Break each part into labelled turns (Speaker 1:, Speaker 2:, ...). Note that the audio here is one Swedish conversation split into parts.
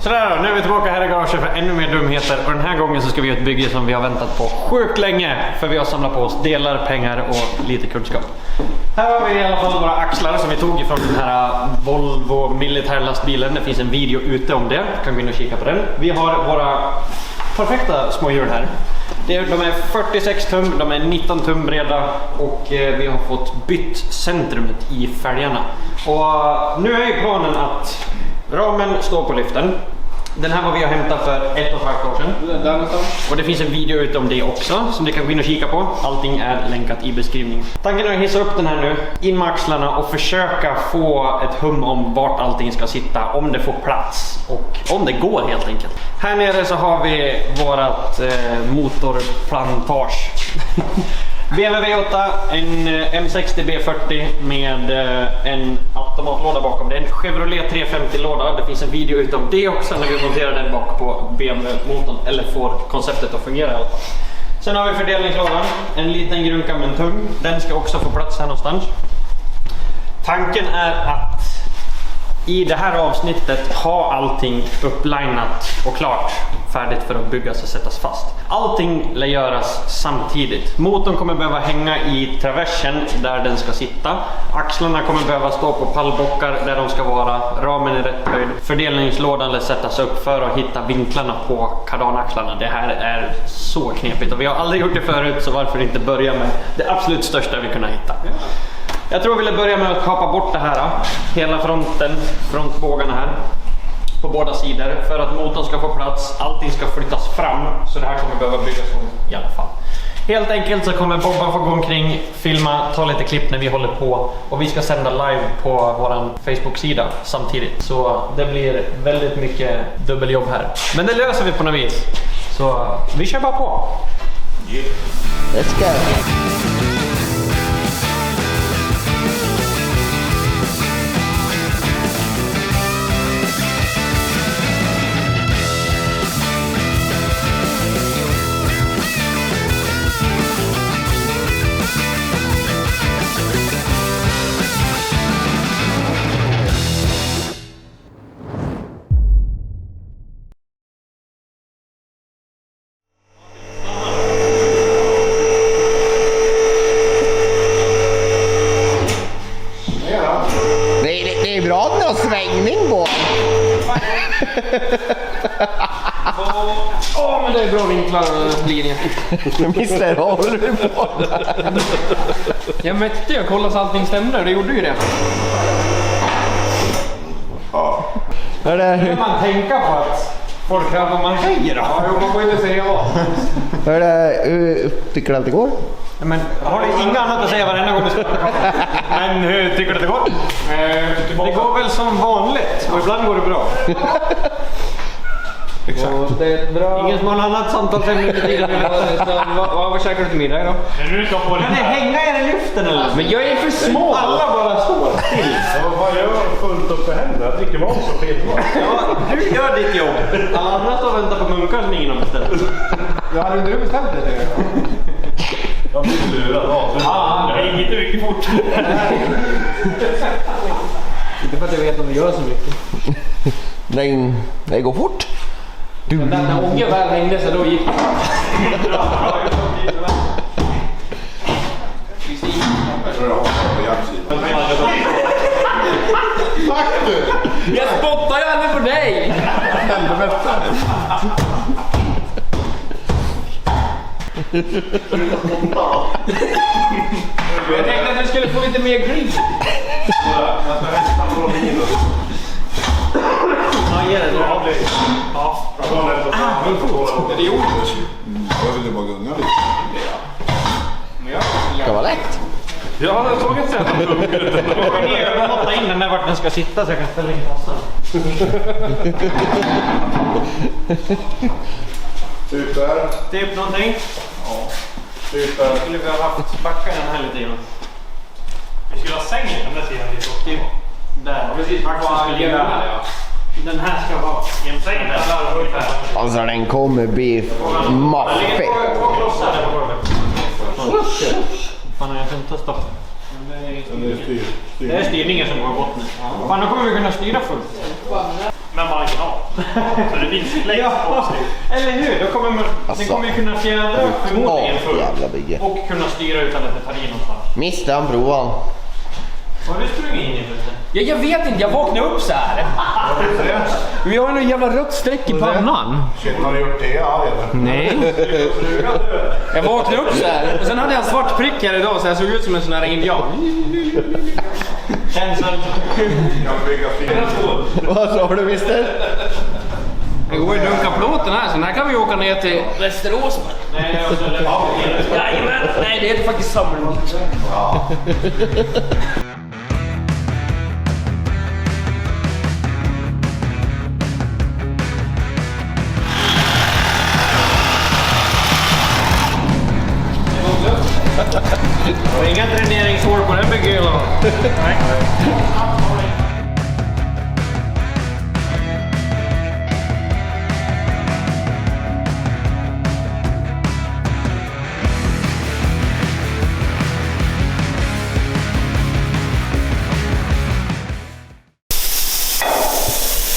Speaker 1: Sådär då, nu är vi tillbaka här i garaget för ännu mer dumheter. Och den här gången så ska vi göra ett bygge som vi har väntat på sjukt länge. För vi har samlat på oss delar, pengar och lite kunskap. Här har vi i alla fall våra axlar som vi tog ifrån den här Volvo militärlastbilen. Det finns en video ute om det, kan gå in och kika på den. Vi har våra perfekta små hjul här. De är 46 tum, de är 19 tum breda och vi har fått bytt centrumet i fälgarna. Och nu är ju planen att ramen står på lyften. Den här var vi har hämtat för 1,5 år sedan. Och det finns en video ute om det också som ni kan gå in och kika på. Allting är länkat i beskrivningen. Tanken är att hissa upp den här nu, in med axlarna och försöka få ett hum om vart allting ska sitta, om det får plats och om det går helt enkelt. Här nere så har vi vårat motorplantage. BMW V8, en M60 B40 med en automatlåda bakom. Det är en Chevrolet 350-låda. Det finns en video utom det också när vi monterar den bak på BMW-motorn. Eller får konceptet att fungera i alla fall. Sen har vi fördelningslådan. En liten grunka med en tung. Den ska också få plats här någonstans. Tanken är att i det här avsnittet ha allting upplinat och klart, färdigt för att byggas och sättas fast. Allting lär göras samtidigt. Motorn kommer behöva hänga i traversen där den ska sitta. Axlarna kommer behöva stå på pallbockar där de ska vara. Ramen är rätt höjd. Fördelningslådan lär sättas upp för att hitta vinklarna på kardanaxlarna. Det här är så knepigt och vi har aldrig gjort det förut, så varför inte börja med det absolut största vi kunnat hitta. Jag tror vi vill börja med att kapa bort det här, hela frontbågarna här på båda sidor för att motorn ska få plats, allting ska flyttas fram, så det här kommer behöva byggas om i alla fall. Helt enkelt så kommer Bobba få gå omkring, filma, ta lite klipp när vi håller på och vi ska sända live på våran Facebook-sida samtidigt. Så det blir väldigt mycket dubbeljobb här. Men det löser vi på något vis. Så vi kör bara på.
Speaker 2: Yeah. Let's go. Det är bra att det har svängning på.
Speaker 1: Men det är bra vinklar och linjer.
Speaker 2: Mister, håller du på?
Speaker 1: Jag mätte, jag kollade så allting stämde, det gjorde ju det.
Speaker 2: Ja.
Speaker 1: Hur kan man tänka på att folk hör vad man säger då? Ja, man får inte säga vad.
Speaker 2: Hur tycker du att det går?
Speaker 1: Men har du inga annat att säga varenda gång du ska prata? Men hur tycker du att det går? Det går väl som vanligt och ibland går det bra. Exakt. Det är bra. Ingen som har något annat samtalsämne till tiden. Vad käkar du till middag idag? Kan ni hänga er i lyften eller? Men jag är för små. Alla bara står still.
Speaker 3: Vad gör fullt upp för händerna? Jag dricker mat så fel.
Speaker 1: Ja, du gör ditt jobb. Alla andra står och väntar på munkar som ingen har beställt.
Speaker 3: Jag hade inte du beställt det? Jag blir lurad.
Speaker 1: Ja, det gick inte mycket fort. Inte för att jag vet om det gör så mycket.
Speaker 2: Det går fort.
Speaker 1: Men när Ånge väl hängde så då gick det. Jag spottar ju aldrig på dig. Jag tänkte att du skulle få lite mer gris. Ja, ge det då. Ja. Det gjorde du.
Speaker 3: Jag ville bara gunga lite.
Speaker 2: Det kan vara lätt.
Speaker 1: Ja, jag såg ett sätt att jag vill måtta in den där vart den ska sitta så jag kan ställa in kassan.
Speaker 3: Typ där.
Speaker 1: Typ någonting?
Speaker 3: Ja. Typ där.
Speaker 1: Skulle vi ha haft backa den här lite grann.
Speaker 4: Vi skulle ha sängen på den där sidan lite också.
Speaker 1: Typ där.
Speaker 4: Precis,
Speaker 1: Axeln skulle ligga här. Ja. Den här ska vara
Speaker 4: Sängen där ungefär.
Speaker 2: Alltså den kommer bli maffig.
Speaker 1: Det ligger två klossar där på golvet. Fan, jag kan inte stoppa. Det är styrningen som går bort nu. Fan, då kommer vi kunna styra fullt.
Speaker 4: Med marginal. Så det finns flex också.
Speaker 1: Eller hur? Då kommer man,
Speaker 2: Alltså,
Speaker 1: den kommer ju kunna fjädra förmodligen
Speaker 2: jävla bygge.
Speaker 1: och kunna styra utan att det tar i någonstans.
Speaker 2: Missade han provan?
Speaker 1: Vad har du sprungit in i för?
Speaker 5: Ja, jag vet inte, jag vaknade upp så här. Vi har någon jävla rött streck i pannan.
Speaker 3: Shit, har du gjort det? Ja, eller?
Speaker 5: Nej. Jag vaknade upp så här. Och sen hade jag en svart prick här idag så jag såg ut som en sån här indian.
Speaker 1: Känns som...
Speaker 3: Jag bygger fint.
Speaker 2: Vad sa du, mister?
Speaker 5: Det går ju dunka plåten här, så här kan vi åka ner till Västerås.
Speaker 1: Nej, jag skulle...
Speaker 5: Jajamän, nej det heter faktiskt Summermont.
Speaker 1: Och inga dräneringshår på den bygger jag. Nej.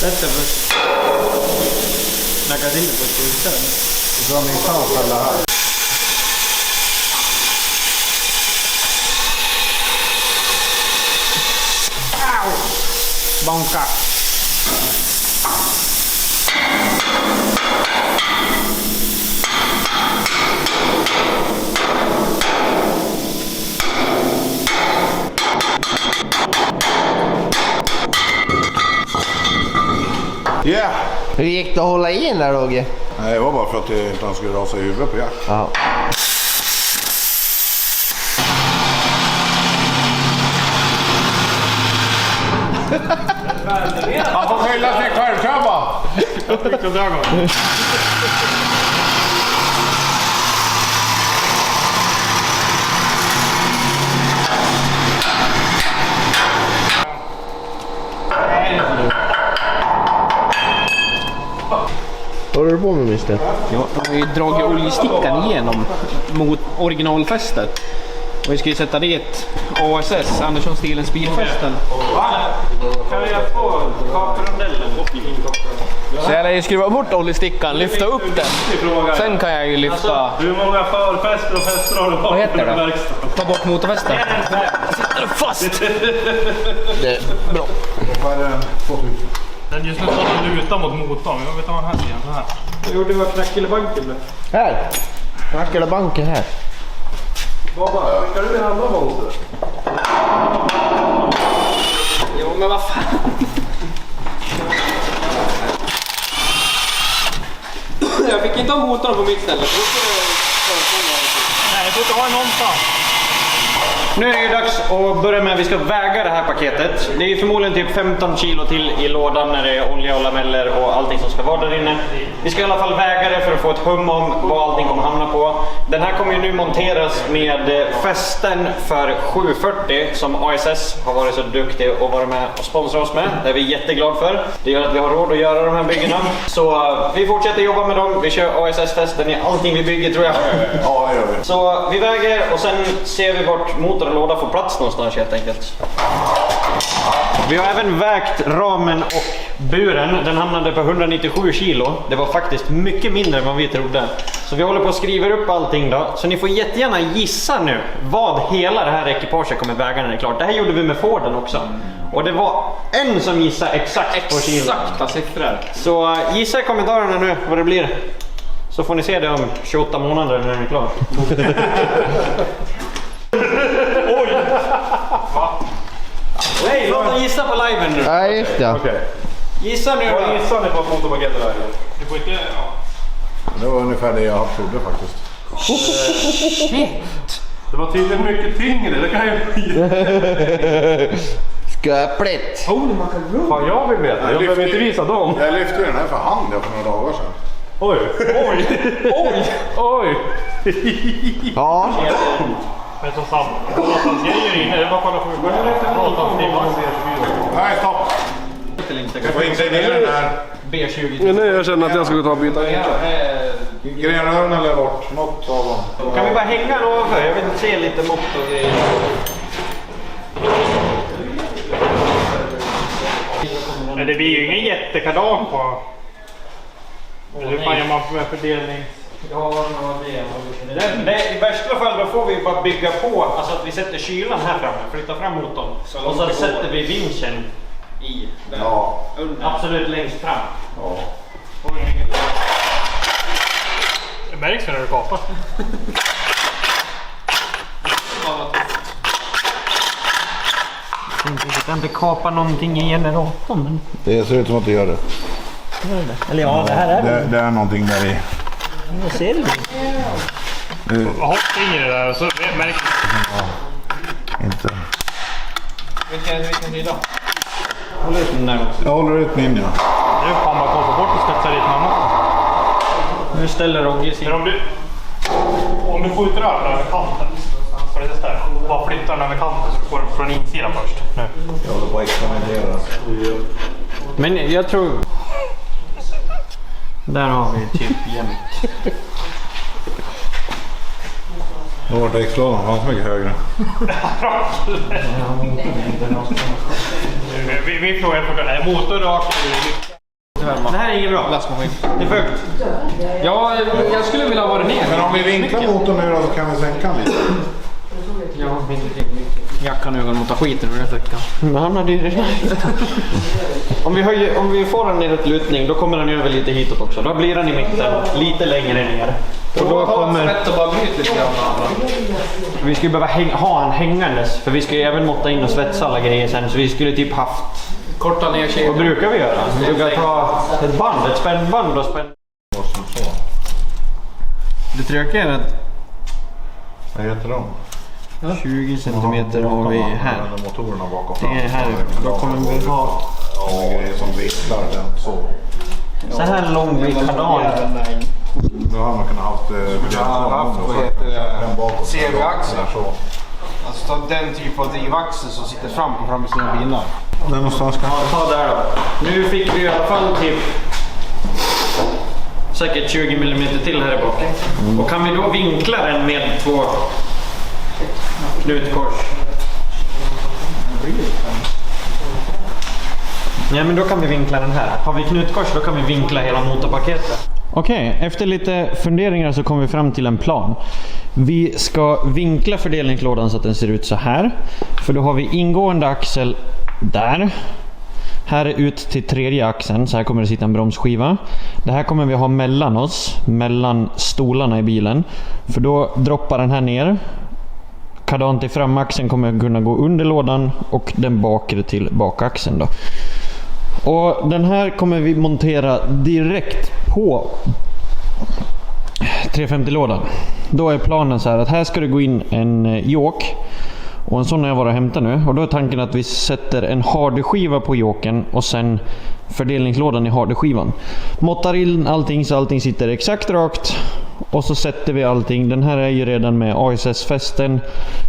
Speaker 1: Detta för... Snackas inte på ett
Speaker 3: Så har ni samfälla här.
Speaker 5: Bonka.
Speaker 3: Yeah!
Speaker 2: Hur gick det att hålla i den där, Roger?
Speaker 3: Nej, det var bara för att det inte han skulle rasa i huvudet på jakt.
Speaker 2: Ja.
Speaker 3: Han får skylla sig själv, kör bara!
Speaker 2: Vad håller du på med, mister?
Speaker 5: Ja, de har ju dragit oljestickan igenom mot originalfästet. Och vi ska ju sätta dit ASS, Andersson Stilens bilfästen.
Speaker 1: Kan jag få kaprondellen?
Speaker 5: Så jag lär ju skruva bort oljestickan, lyfta upp den. Sen kan jag ju lyfta...
Speaker 4: Hur många förfäster och fäster har du
Speaker 5: Vad heter det?
Speaker 4: verkstad?
Speaker 5: Ta bort motorfästen. Sitter fast!
Speaker 2: Det är bra.
Speaker 3: Vad är det? 2000?
Speaker 4: Den just nu står den luta mot motorn. Jag vet inte vad den här sidan. Så här.
Speaker 1: Jag gjorde vad knackelebanken med.
Speaker 2: Här! Knackade banken här.
Speaker 1: Babba, skickar du en annan monster?
Speaker 5: Jo, men vad fan. Jag fick inte ha motorn på mitt ställe.
Speaker 4: Nej, jag får inte ha den någonstans.
Speaker 1: Nu är det ju dags att börja med att vi ska väga det här paketet. Det är förmodligen typ 15 kilo till i lådan när det är olja och lameller och allting som ska vara där inne. Vi ska i alla fall väga det för att få ett hum om vad allting kommer hamna på. Den här kommer ju nu monteras med fästen för 740 som ASS har varit så duktig och varit med och sponsra oss med. Det är vi jätteglada för. Det gör att vi har råd att göra de här byggena. Så vi fortsätter jobba med dem. Vi kör ASS-fästen i allting vi bygger, tror jag.
Speaker 3: Ja, det gör vi.
Speaker 1: Så vi väger och sen ser vi vart motor och låda får plats någonstans helt enkelt. Vi har även vägt ramen och buren. Den hamnade på 197 kilo. Det var faktiskt mycket mindre än vad vi trodde. Så vi håller på att skriva upp allting då. Så ni får jättegärna gissa nu vad hela det här ekipaget kommer väga när det är klart. Det här gjorde vi med Forden också. Och det var en som gissade exakt på kilo.
Speaker 5: Exakta siffror.
Speaker 1: Så gissa i kommentarerna nu vad det blir. Så får ni se det om 28 månader när det är klart. Oj! Nej, låt dem gissa på liven nu.
Speaker 2: Ja, just det.
Speaker 3: Okej.
Speaker 1: Gissa nu då.
Speaker 3: Vad gissar ni på att motorpaketet är?
Speaker 4: Du får inte... Ja.
Speaker 3: Det var ungefär det jag trodde faktiskt.
Speaker 4: Det var tydligen mycket tyngre, det kan jag...
Speaker 2: Sköpligt.
Speaker 3: Fan, jag vill veta. Jag behöver inte visa dem. Jag lyfte den här för hand för några dagar sedan.
Speaker 4: Oj! Oj! Oj! Oj!
Speaker 2: Ja.
Speaker 4: Men som sagt, Rollans grejer inne, det var bara för Rollans
Speaker 3: Nej, stopp! Jag får inte ner den här
Speaker 1: B20.
Speaker 6: Nu jag känner att jag ska gå ta och byta.
Speaker 3: grenrören eller bort. Något av dem.
Speaker 1: Kan vi bara hänga den över? Jag vill se lite mått och grejer.
Speaker 4: Men det blir ju ingen jättekadam på Hur fan gör man med fördelning?
Speaker 1: Ja, det i värsta fall då får vi bara bygga på, alltså att vi sätter kylan här framme, flyttar fram motorn. Och så sätter vi vinschen i den.
Speaker 3: Ja.
Speaker 1: Absolut längst fram.
Speaker 3: Ja.
Speaker 4: Det märks när du kapar.
Speaker 1: Jag kan inte kapa någonting i generatorn. Men...
Speaker 3: Det ser ut som att det gör det.
Speaker 1: Eller ja, det här är det.
Speaker 3: Det är någonting där i.
Speaker 1: Jag ser det.
Speaker 4: Håll in i det där och så märks det.
Speaker 3: Inte.
Speaker 5: Vilken sida?
Speaker 1: Håll ut den där också.
Speaker 3: Jag håller ut min, ja.
Speaker 4: Nu är fan bara att komma bort och spetsa dit mamma.
Speaker 1: Nu ställer Rogge sin.
Speaker 4: Men om du skjuter över över kanten. Så det är så här. Bara flytta den över kanten så du får den från insidan först. Nu.
Speaker 3: Jag håller på att experimentera.
Speaker 1: Men jag tror... Där har vi typ jämnt.
Speaker 3: Då var det explosionen fanns mycket högre.
Speaker 4: Vi frågar på motor rakt.
Speaker 1: Det här är inget bra.
Speaker 5: Lastmaskin.
Speaker 1: Det är för högt.
Speaker 5: Ja, jag skulle vilja ha det ner.
Speaker 3: Men om vi vinklar motorn nu då så kan vi sänka den lite.
Speaker 1: Ja,
Speaker 5: Jackan nu går mot skiten ur den veckan.
Speaker 1: men han hade ju redan om vi får den neråt lutning, då kommer den över lite hitåt också. Då blir den i mitten, lite längre ner. Och då kommer...
Speaker 5: Rätt och bara bryt lite grann.
Speaker 1: Vi skulle behöva ha han hängandes, för vi ska ju även måtta in och svetsa alla grejer sen. Så vi skulle typ haft...
Speaker 5: Korta ner kedjan.
Speaker 1: Vad brukar vi göra? Vi brukar ta ett band, ett spännband och spänn...
Speaker 5: Det tråkiga är att
Speaker 3: Vad heter de?
Speaker 1: 20 centimeter har vi här.
Speaker 3: Motorerna bakom.
Speaker 1: Det är här. Då kommer vi ha...
Speaker 3: Ja, grejer som visslar den så.
Speaker 1: Så här lång blir kardan.
Speaker 3: Då har man kunnat haft
Speaker 5: CV-axel. Alltså den typ av drivaxel som sitter fram på framsidan av bilar.
Speaker 3: Den någonstans kan
Speaker 1: Ja, ta där då. Nu fick vi i alla fall typ säkert 20 mm till här bak. Och kan vi då vinkla den med 2 knutkors? Ja, men då kan vi vinkla den här. Har vi knutkors då kan vi vinkla hela motorpaketet. Okej, efter lite funderingar så kom vi fram till en plan. Vi ska vinkla fördelningslådan så att den ser ut så här. För då har vi ingående axel där. Här är ut till tredje axeln, så här kommer det sitta en bromsskiva. Det här kommer vi ha mellan oss, mellan stolarna i bilen. För då droppar den här ner. Kardan till framaxeln kommer kunna gå under lådan och den bakre till bakaxeln då. Och den här kommer vi montera direkt på 350-lådan. Då är planen så här att här ska det gå in en jok. Och en sån har jag varit och hämtat nu. Och då är tanken att vi sätter en hardskiva på joken och sen fördelningslådan i hardskivan. Måttar in allting så allting sitter exakt rakt. Och så sätter vi allting. Den här är ju redan med ASS-fästen.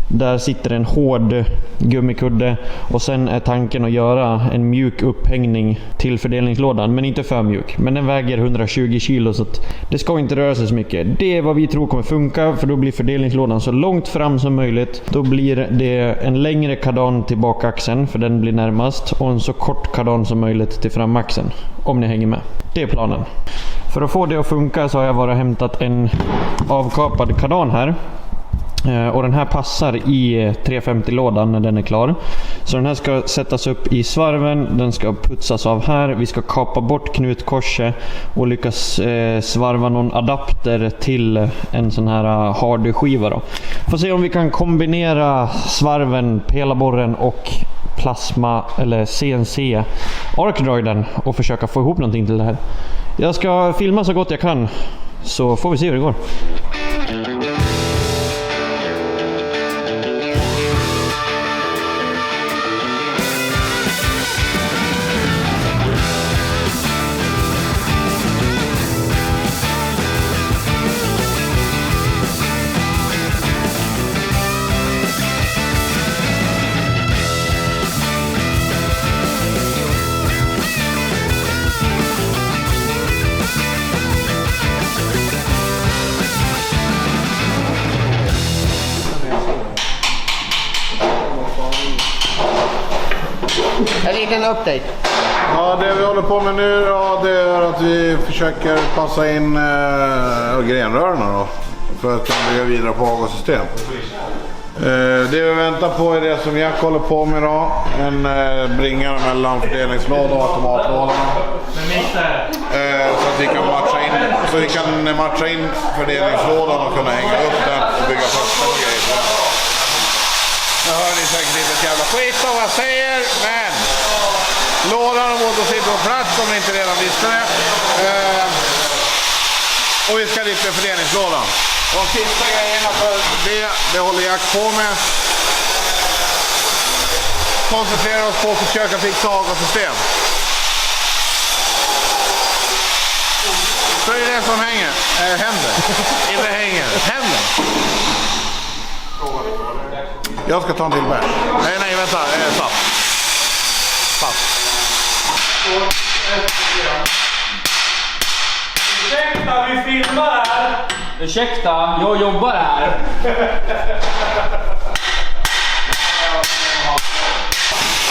Speaker 1: Där sitter en hård gummikudde. Och sen är tanken att göra en mjuk upphängning till fördelningslådan. Men inte för mjuk. Men den väger 120 kilo så att det ska inte röra sig så mycket. Det är vad vi tror kommer funka. För då blir fördelningslådan så långt fram som möjligt. Då blir det en längre kardan till bakaxeln. För den blir närmast. Och en så kort kardan som möjligt till framaxeln. Om ni hänger med. Det är planen. För att få det att funka så har jag varit och hämtat en avkapad kardan här. Och den här passar i 350-lådan när den är klar. Så den här ska sättas upp i svarven. Den ska putsas av här. Vi ska kapa bort knutkorset och lyckas svarva någon adapter till en sån här hardskiva då. Får se om vi kan kombinera svarven, pelarborren och plasma eller CNC arkdroiden och försöka få ihop någonting till det här. Jag ska filma så gott jag kan, så får vi se hur det går.
Speaker 2: En liten update.
Speaker 3: Ja, Ja, det vi håller på med nu då, det är att vi försöker passa in grenrörarna då. För att kunna bygga vidare på avgassystem. Det vi väntar på är det som Jack håller på med då. En bringare mellan fördelningslåda och automatlådan. Så att vi kan matcha in fördelningslådan och kunna hänga upp den och bygga första och grejer. Nu hör ni säkert inte ett jävla skit av vad jag säger, men lådan och motorn sitter på plats om ni inte redan visste det. Och vi ska rippa fördelningslådan. De sista grejerna för det håller Jack på med. Koncentrerar oss på att försöka fixa avgassystem. Så är det som hänger. Händer. Inte hänger. Händer. Jag ska ta en till bär. Nej, vänta. Stopp.
Speaker 4: Ursäkta, vi filmar här!
Speaker 5: Ursäkta, jag jobbar här.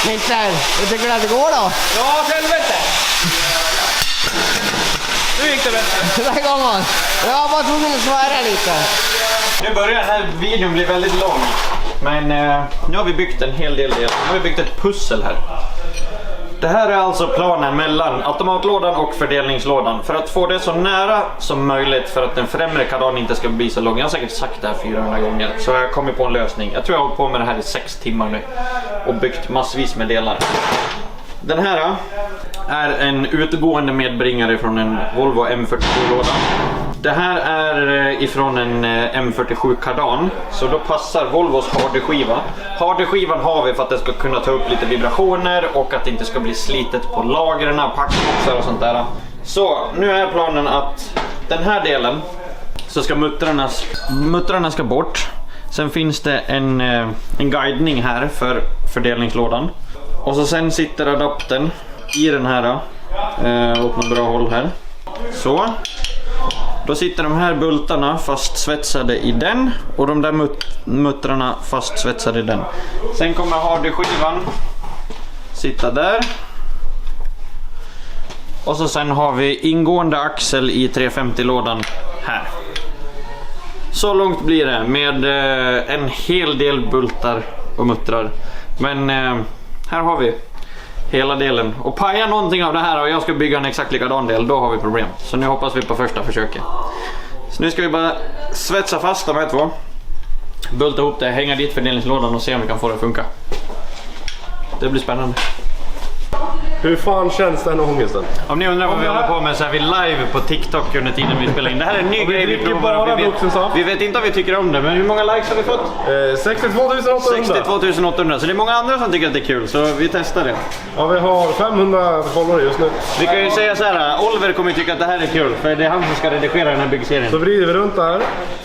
Speaker 2: Mixer, hur tycker du att det går då?
Speaker 5: Ja, helvete! Nu gick det bättre.
Speaker 2: Den här gången. Jag var bara tvungen att svära lite.
Speaker 1: Nu börjar den här videon bli väldigt lång. Men nu har vi byggt en hel del. Nu har vi byggt ett pussel här. Det här är alltså planen mellan automatlådan och fördelningslådan. För att få det så nära som möjligt för att den främre kardan inte ska bli så lång. Jag har säkert sagt det här 400 gånger. Så jag har kommit på en lösning. Jag tror jag har hållit på med det här i 6 timmar nu. Och byggt massvis med delar. Den här är en utgående medbringare från en Volvo M47-låda. Det här är ifrån en M47 kardan, så då passar Volvos hardeskiva. Hardeskivan har vi för att det ska kunna ta upp lite vibrationer och att det inte ska bli slitet på lagren, packboxar och sånt där. Så nu är planen att den här delen så ska muttrarna ska bort. Sen finns det en guidning här för fördelningslådan. Och så sen sitter adaptern i den här åt något bra håll här. Så. Då sitter de här bultarna fastsvetsade i den och de där muttrarna fastsvetsade i den. Sen kommer hardeskivan sitta där. Och så sen har vi ingående axel i 350-lådan här. Så långt blir det med en hel del bultar och muttrar. Men här har vi hela delen. Och pajar någonting av det här och jag ska bygga en exakt likadan del, då har vi problem. Så nu hoppas vi på första försöket. Så nu ska vi bara svetsa fast de här två. Bulta ihop det, hänga dit fördelningslådan och se om vi kan få det att funka. Det blir spännande.
Speaker 3: Hur fan känns den ångesten?
Speaker 1: Om ni undrar vad vi håller på med så är vi live på TikTok under tiden vi spelar in. Det här är en ny grej vi provar. Vi vet inte om vi tycker om det, men hur många likes har vi fått?
Speaker 3: 62 800.
Speaker 1: 62 800, så det är många andra som tycker att det är kul, så vi testar det.
Speaker 3: Ja, vi har 500 följare just nu.
Speaker 1: Vi kan ju säga så här, Oliver kommer tycka att det här är kul, för det är han som ska redigera den här byggserien.
Speaker 3: Så vrider vi runt där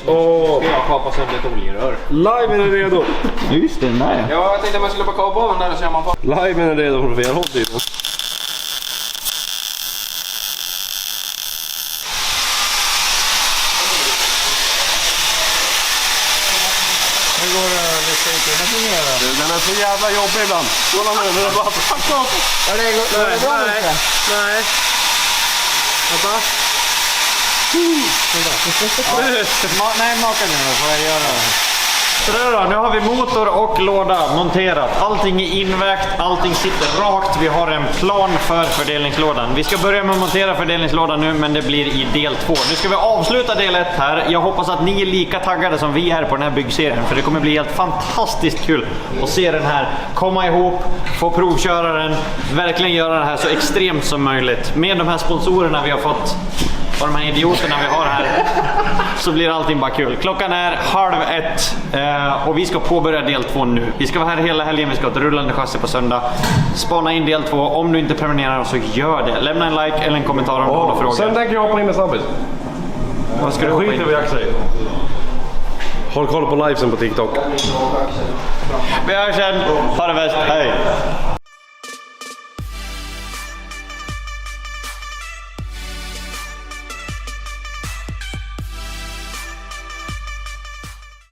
Speaker 3: och...
Speaker 5: Jag kapar sönder ett oljerör.
Speaker 3: Liven är redo.
Speaker 1: Just det, nej.
Speaker 5: Ja, jag tänkte att man skulle bara kapa av den där och se man på.
Speaker 3: Liven är redo från fel håll tydligen. Den är så jävla jobbig ibland. Kolla nu, nu är det bara fuck off.
Speaker 2: Ja, det går bra lite.
Speaker 3: Nej. Vänta.
Speaker 1: Nej, maka nu då, får jag göra det. Så där då, nu har vi motor och låda monterat. Allting är invägt, allting sitter rakt. Vi har en plan för fördelningslådan. Vi ska börja med att montera fördelningslådan nu, men det blir i del 2. Nu ska vi avsluta del 1 här. Jag hoppas att ni är lika taggade som vi är på den här byggserien, för det kommer bli helt fantastiskt kul att se den här komma ihop, få provköra den, verkligen göra det här så extremt som möjligt. Med de här sponsorerna vi har fått och de här idioterna vi har här, så blir allting bara kul. Klockan är 12:30 och vi ska påbörja del 2 nu. Vi ska vara här hela helgen, vi ska ha ett rullande chassi på söndag. Spana in del 2. Om du inte prenumererar så gör det. Lämna en like eller en kommentar om du har några frågor.
Speaker 3: Sen tänker jag hoppa in med snabbis.
Speaker 1: Vad ska du hoppa in?
Speaker 3: Skit i vad jag säger. Håll koll på livesen på TikTok.
Speaker 1: Vi hörs sen. Ha det bäst. Hej.